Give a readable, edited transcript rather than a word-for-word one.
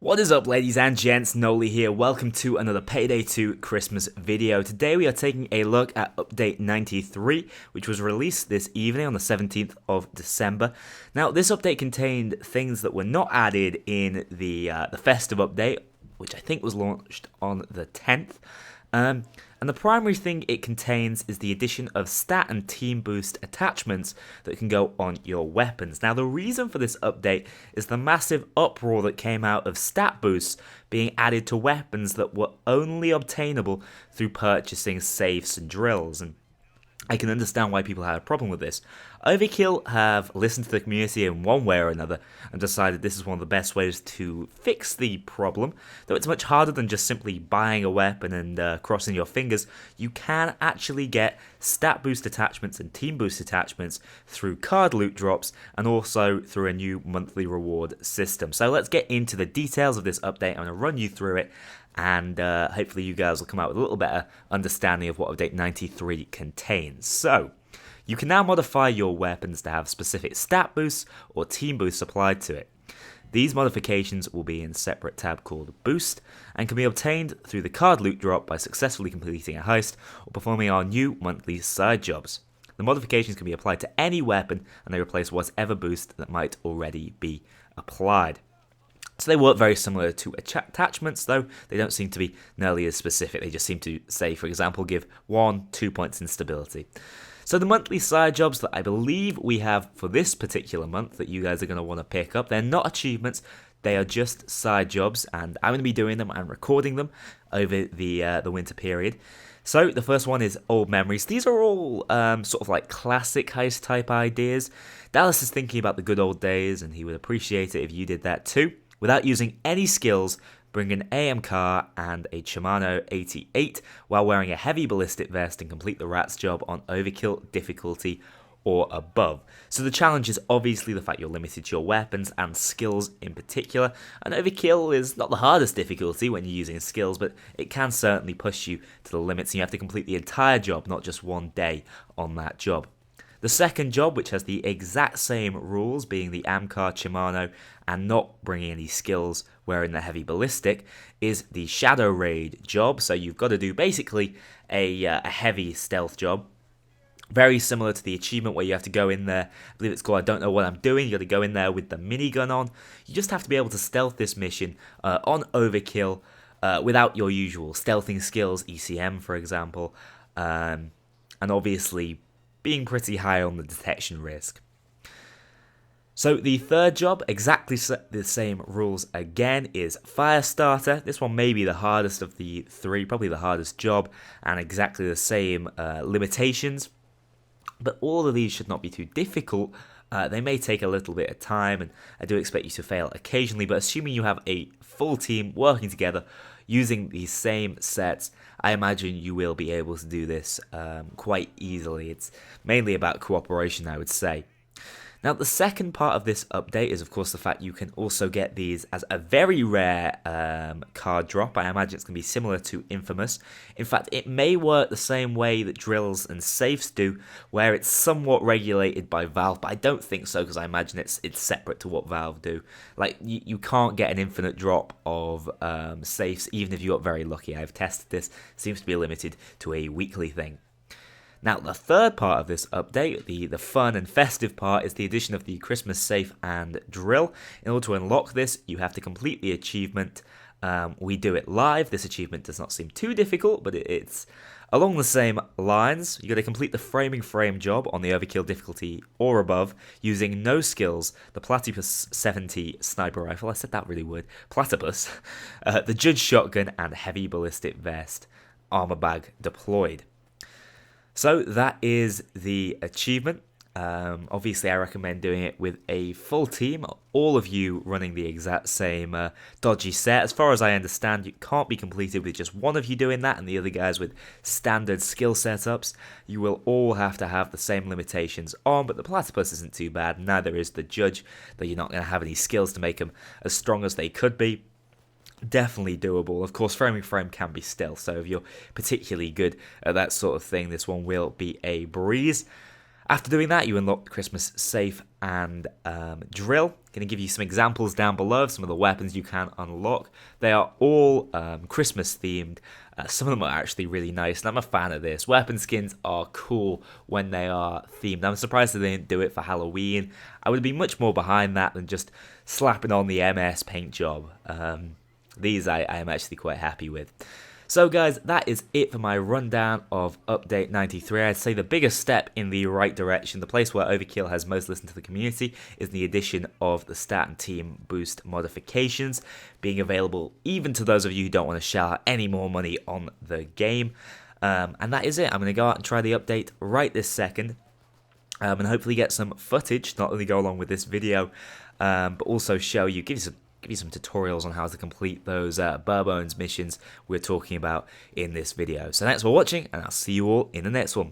What is up, ladies and gents? Noli here. Welcome to another Payday 2 Christmas video. Today we are taking a look at update 93, which was released this evening on the 17th of December. Now, this update contained things that were not added in the festive update, which I think was launched on the 10th. And the primary thing it contains is the addition of stat and team boost attachments that can go on your weapons. Now, the reason for this update is the massive uproar that came out of stat boosts being added to weapons that were only obtainable through purchasing safes and drills. And I can understand why people had a problem with this. Overkill have listened to the community in one way or another and decided this is one of the best ways to fix the problem. Though it's much harder than just simply buying a weapon and crossing your fingers, you can actually get stat boost attachments and team boost attachments through card loot drops and also through a new monthly reward system. So let's get into the details of this update. I'm going to run you through it, and hopefully you guys will come out with a little better understanding of what update 93 contains. So, you can now modify your weapons to have specific stat boosts or team boosts applied to it. These modifications will be in a separate tab called Boost and can be obtained through the card loot drop by successfully completing a heist or performing our new monthly side jobs. The modifications can be applied to any weapon and they replace whatever boost that might already be applied. So they work very similar to attachments, though they don't seem to be nearly as specific. They just seem to say, for example, give 1-2 points in stability. So the monthly side jobs that I believe we have for this particular month that you guys are going to want to pick up, they're not achievements, they are just side jobs, and I'm going to be doing them and recording them over the winter period. So the first one is Old Memories. These are all sort of like classic heist type ideas. Dallas is thinking about the good old days, and he would appreciate it if you did that too. Without using any skills, bring an AM car and a Shimano 88 while wearing a heavy ballistic vest and complete the rat's job on Overkill difficulty or above. So the challenge is obviously the fact you're limited to your weapons and skills in particular, and Overkill is not the hardest difficulty when you're using skills, but it can certainly push you to the limits and you have to complete the entire job, not just one day on that job. The second job, which has the exact same rules, being the Amcar Shimano and not bringing any skills wearing the heavy ballistic, is the Shadow Raid job. So you've got to do basically a heavy stealth job. Very similar to the achievement where you have to go in there, I believe it's called I Don't Know What I'm Doing, you got to go in there with the minigun on. You just have to be able to stealth this mission on Overkill without your usual stealthing skills, ECM for example, and obviously being pretty high on the detection risk. So the third job, exactly the same rules again, is Firestarter. This one may be the hardest of the three, probably the hardest job, and exactly the same limitations. But all of these should not be too difficult. They may take a little bit of time, and I do expect you to fail occasionally, but assuming you have a full team working together using these same sets, I imagine you will be able to do this quite easily. It's mainly about cooperation, I would say. Now, the second part of this update is, of course, the fact you can also get these as a very rare card drop. I imagine it's going to be similar to Infamous. In fact, it may work the same way that drills and safes do, where it's somewhat regulated by Valve, but I don't think so, because I imagine it's separate to what Valve do. Like, you can't get an infinite drop of safes, even if you got very lucky. I've tested this. It seems to be limited to a weekly thing. Now, the third part of this update, the fun and festive part, is the addition of the Christmas safe and drill. In order to unlock this, you have to complete the achievement. We do it live. This achievement does not seem too difficult, but it's along the same lines. You got to complete the framing frame job on the Overkill difficulty or above using no skills, the Platypus 70 sniper rifle, I said that really weird, Platypus, the Judge shotgun, and heavy ballistic vest, armor bag deployed. So that is the achievement. Obviously, I recommend doing it with a full team, all of you running the exact same dodgy set. As far as I understand, it can't be completed with just one of you doing that and the other guys with standard skill setups. You will all have to have the same limitations on, but the Platypus isn't too bad. Neither is the Judge, though you're not going to have any skills to make them as strong as they could be. Definitely doable. Of course, framing frame can be stealth, so if you're particularly good at that sort of thing, this one will be a breeze. After doing that, you unlock the Christmas safe and drill. Going to give you some examples down below of some of the weapons you can unlock. They are all Christmas themed. Some of them are actually really nice, and I'm a fan of this. Weapon skins are cool when they are themed. I'm surprised that they didn't do it for Halloween. I would be much more behind that than just slapping on the MS paint job. These I am actually quite happy with. So guys, that is it for my rundown of Update 93. I'd say the biggest step in the right direction, the place where Overkill has most listened to the community, is the addition of the stat and team boost modifications, being available even to those of you who don't want to shell out any more money on the game. And that is it. I'm going to go out and try the update right this second. And hopefully get some footage, not only go along with this video, but also show you, give you some tutorials on how to complete those bare bones missions we're talking about in this video. So thanks for watching, and I'll see you all in the next one.